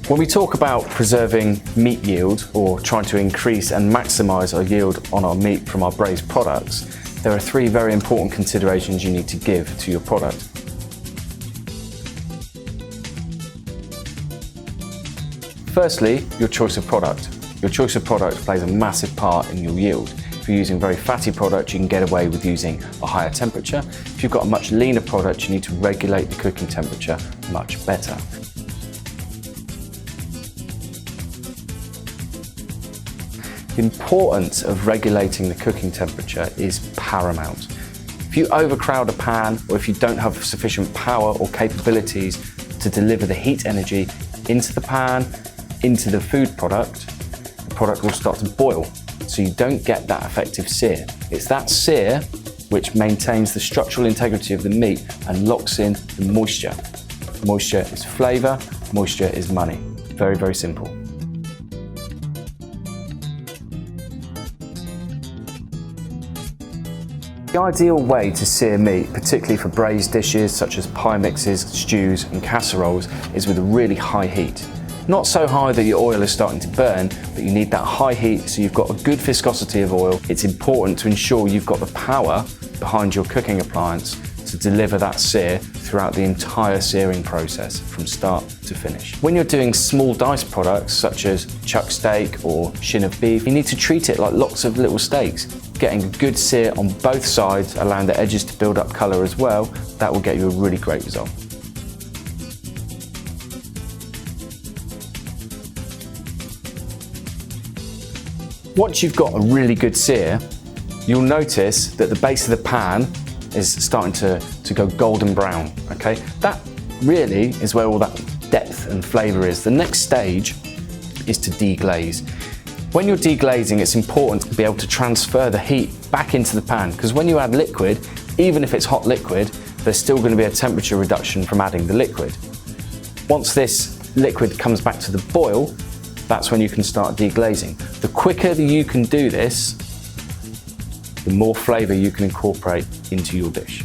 When we talk about preserving meat yield or trying to increase and maximise our yield on our meat from our braised products, there are three very important considerations you need to give to your product. Firstly, your choice of product. Your choice of product plays a massive part in your yield. If you're using very fatty product, you can get away with using a higher temperature. If you've got a much leaner product, you need to regulate the cooking temperature much better. The importance of regulating the cooking temperature is paramount. If you overcrowd a pan, or if you don't have sufficient power or capabilities to deliver the heat energy into the pan, into the food product, the product will start to boil, so you don't get that effective sear. It's that sear which maintains the structural integrity of the meat and locks in the moisture. Moisture is flavour, moisture is money. Very, very simple. The ideal way to sear meat, particularly for braised dishes such as pie mixes, stews and casseroles, is with a really high heat. Not so high that your oil is starting to burn, but you need that high heat so you've got a good viscosity of oil. It's important to ensure you've got the power behind your cooking appliance to deliver that sear throughout the entire searing process from start to finish. When you're doing small diced products such as chuck steak or shin of beef, you need to treat it like lots of little steaks. Getting a good sear on both sides, allowing the edges to build up colour as well, that will get you a really great result. Once you've got a really good sear, you'll notice that the base of the pan is starting to go golden brown, okay? That really is where all that depth and flavour is. The next stage is to deglaze. When you're deglazing, it's important to be able to transfer the heat back into the pan, because when you add liquid, even if it's hot liquid, there's still going to be a temperature reduction from adding the liquid. Once this liquid comes back to the boil, that's when you can start deglazing. The quicker that you can do this, the more flavour you can incorporate into your dish.